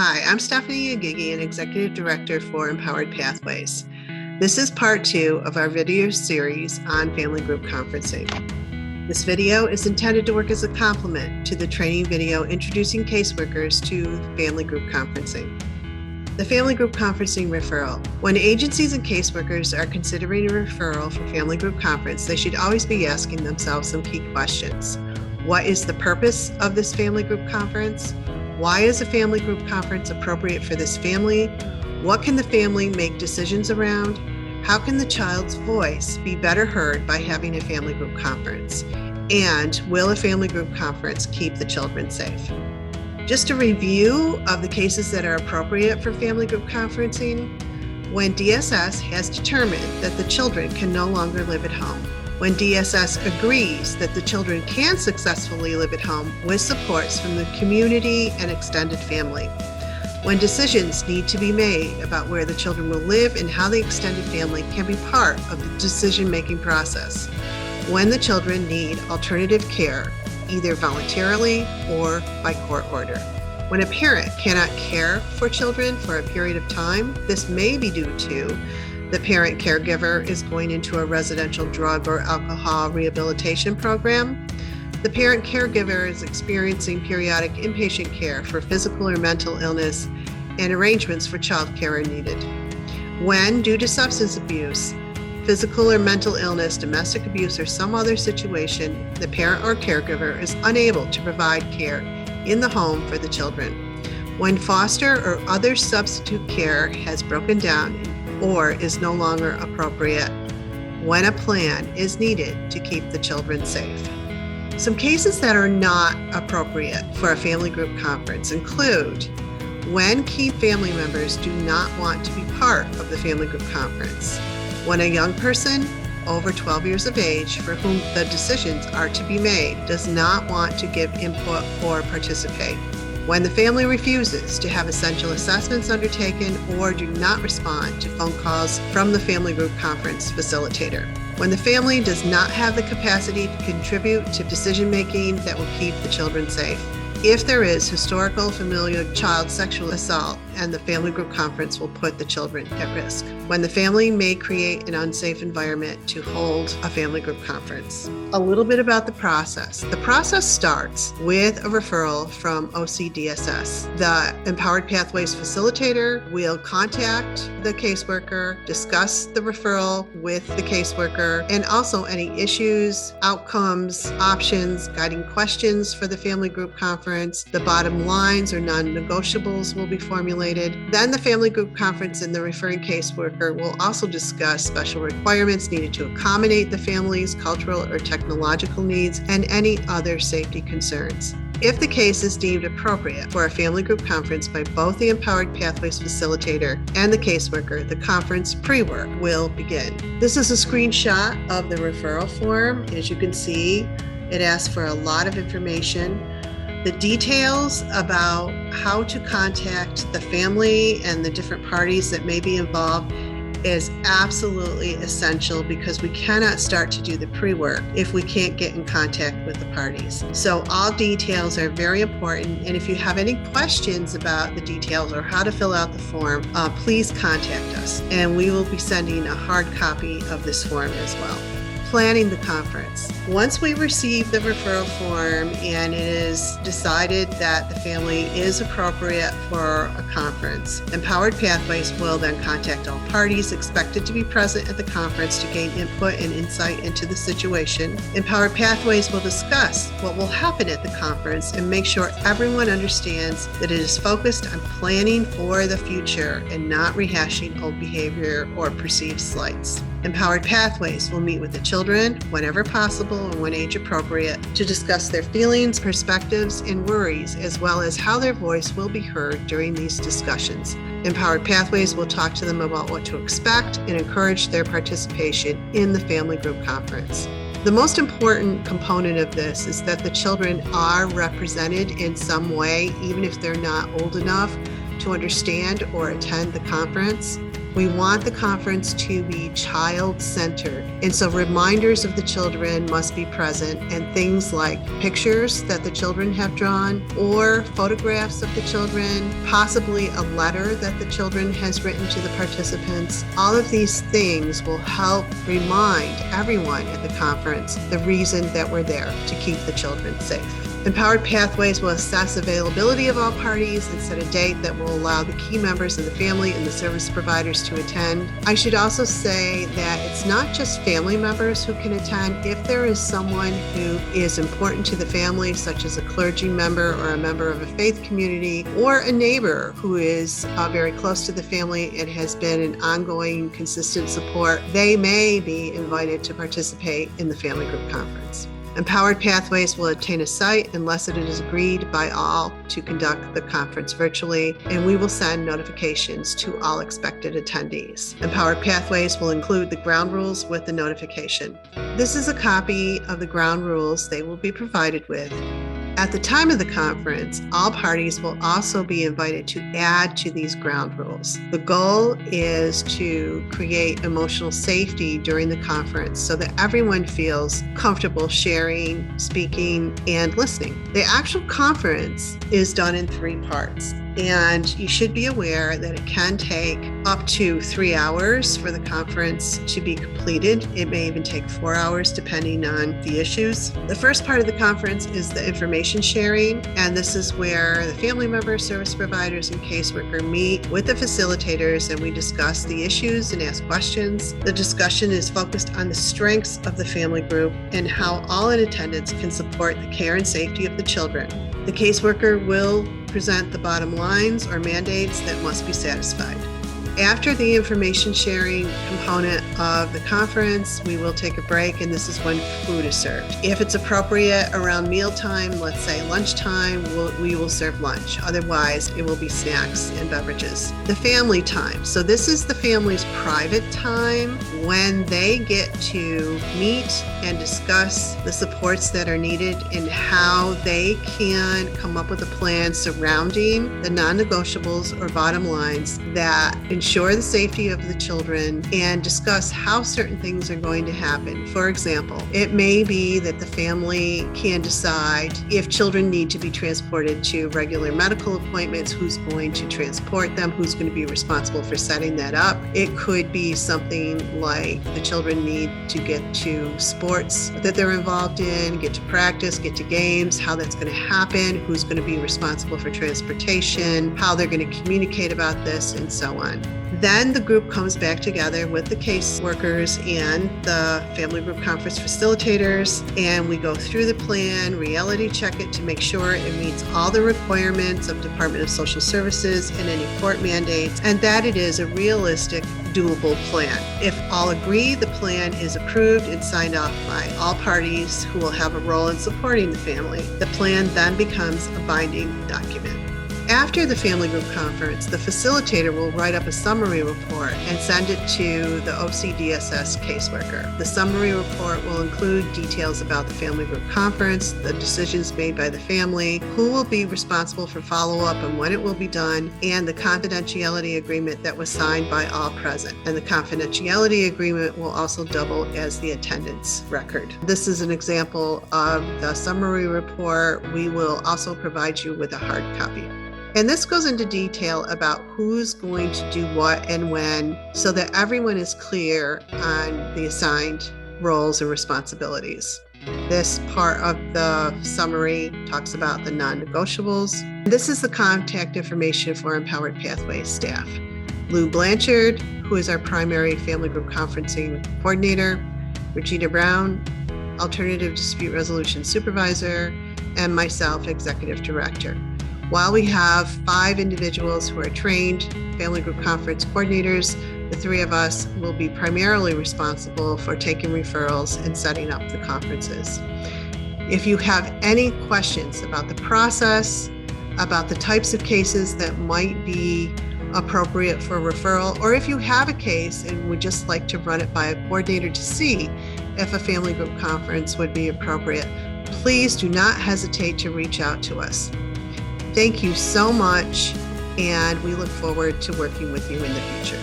Hi, I'm Stephanie Agigi, an Executive Director for Empowered Pathways. This is part 2 of our video series on family group conferencing. This video is intended to work as a complement to the training video introducing caseworkers to family group conferencing. The family group conferencing referral. When agencies and caseworkers are considering a referral for family group conference, they should always be asking themselves some key questions. What is the purpose of this family group conference? Why is a family group conference appropriate for this family? What can the family make decisions around? How can the child's voice be better heard by having a family group conference? And will a family group conference keep the children safe? Just a review of the cases that are appropriate for family group conferencing. When DSS has determined that the children can no longer live at home. When DSS agrees that the children can successfully live at home with supports from the community and extended family. When decisions need to be made about where the children will live and how the extended family can be part of the decision-making process. When the children need alternative care, either voluntarily or by court order. When a parent cannot care for children for a period of time, this may be due to the parent caregiver is going into a residential drug or alcohol rehabilitation program. The parent caregiver is experiencing periodic inpatient care for physical or mental illness, and arrangements for child care are needed. When, due to substance abuse, physical or mental illness, domestic abuse, or some other situation, the parent or caregiver is unable to provide care in the home for the children. When foster or other substitute care has broken down or is no longer appropriate, when a plan is needed to keep the children safe. Some cases that are not appropriate for a family group conference include when key family members do not want to be part of the family group conference, when a young person over 12 years of age for whom the decisions are to be made does not want to give input or participate, when the family refuses to have essential assessments undertaken or do not respond to phone calls from the family group conference facilitator, when the family does not have the capacity to contribute to decision-making that will keep the children safe, if there is historical familial child sexual assault and the family group conference will put the children at risk, when the family may create an unsafe environment to hold a family group conference. A little bit about the process. The process starts with a referral from OCDSS. The Empowered Pathways facilitator will contact the caseworker, discuss the referral with the caseworker, and also any issues, outcomes, options, guiding questions for the family group conference. The bottom lines or non-negotiables will be formulated. Then the family group conference and the referring caseworker will also discuss special requirements needed to accommodate the family's cultural or technological needs and any other safety concerns. If the case is deemed appropriate for a family group conference by both the Empowered Pathways facilitator and the caseworker, the conference pre-work will begin. This is a screenshot of the referral form. As you can see, it asks for a lot of information. The details about how to contact the family and the different parties that may be involved is absolutely essential because we cannot start to do the pre-work if we can't get in contact with the parties. So all details are very important, and if you have any questions about the details or how to fill out the form, please contact us, and we will be sending a hard copy of this form as well. Planning the conference. Once we receive the referral form and it is decided that the family is appropriate for a conference, Empowered Pathways will then contact all parties expected to be present at the conference to gain input and insight into the situation. Empowered Pathways will discuss what will happen at the conference and make sure everyone understands that it is focused on planning for the future and not rehashing old behavior or perceived slights. Empowered Pathways will meet with the children whenever possible and when age appropriate to discuss their feelings, perspectives, and worries, as well as how their voice will be heard during these discussions. Empowered Pathways will talk to them about what to expect and encourage their participation in the family group conference. The most important component of this is that the children are represented in some way, even if they're not old enough to understand or attend the conference. We want the conference to be child-centered, and so reminders of the children must be present, and things like pictures that the children have drawn or photographs of the children, possibly a letter that the children has written to the participants. All of these things will help remind everyone at the conference the reason that we're there, to keep the children safe. Empowered Pathways will assess availability of all parties and set a date that will allow the key members of the family and the service providers to attend. I should also say that it's not just family members who can attend. If there is someone who is important to the family, such as a clergy member or a member of a faith community, or a neighbor who is very close to the family and has been an ongoing, consistent support, they may be invited to participate in the family group conference. Empowered Pathways will obtain a site unless it is agreed by all to conduct the conference virtually, and we will send notifications to all expected attendees. Empowered Pathways will include the ground rules with the notification. This is a copy of the ground rules they will be provided with. At the time of the conference, all parties will also be invited to add to these ground rules. The goal is to create emotional safety during the conference so that everyone feels comfortable sharing, speaking, and listening. The actual conference is done in 3 parts. And you should be aware that it can take up to 3 hours for the conference to be completed. It may even take 4 hours depending on the issues. The first part of the conference is the information sharing, and this is where the family members, service providers, and caseworker meet with the facilitators, and we discuss the issues and ask questions. The discussion is focused on the strengths of the family group and how all in attendance can support the care and safety of the children. The caseworker will present the bottom lines or mandates that must be satisfied. After the information sharing component of the conference, we will take a break, and this is when food is served. If it's appropriate around mealtime, let's say lunchtime, we will serve lunch. Otherwise, it will be snacks and beverages. The family time. So this is the family's private time when they get to meet and discuss the supports that are needed and how they can come up with a plan surrounding the non-negotiables or bottom lines that ensure the safety of the children and discuss how certain things are going to happen. For example, it may be that the family can decide if children need to be transported to regular medical appointments, who's going to transport them, who's going to be responsible for setting that up. It could be something like the children need to get to sports that they're involved in, get to practice, get to games, how that's going to happen, who's going to be responsible for transportation, how they're going to communicate about this, and so on. Then the group comes back together with the caseworkers and the family group conference facilitators, and we go through the plan, reality check it to make sure it meets all the requirements of Department of Social Services and any court mandates, and that it is a realistic, doable plan. If all agree, the plan is approved and signed off by all parties who will have a role in supporting the family. The plan then becomes a binding document. After the family group conference, the facilitator will write up a summary report and send it to the OCDSS caseworker. The summary report will include details about the family group conference, the decisions made by the family, who will be responsible for follow-up and when it will be done, and the confidentiality agreement that was signed by all present. And the confidentiality agreement will also double as the attendance record. This is an example of the summary report. We will also provide you with a hard copy. And this goes into detail about who's going to do what and when, so that everyone is clear on the assigned roles and responsibilities. This part of the summary talks about the non-negotiables. This is the contact information for Empowered Pathways staff. Lou Blanchard, who is our primary family group conferencing coordinator, Regina Brown, alternative dispute resolution supervisor, and myself, executive director. While we have 5 individuals who are trained family group conference coordinators, the 3 of us will be primarily responsible for taking referrals and setting up the conferences. If you have any questions about the process, about the types of cases that might be appropriate for referral, or if you have a case and would just like to run it by a coordinator to see if a family group conference would be appropriate, please do not hesitate to reach out to us. Thank you so much, and we look forward to working with you in the future.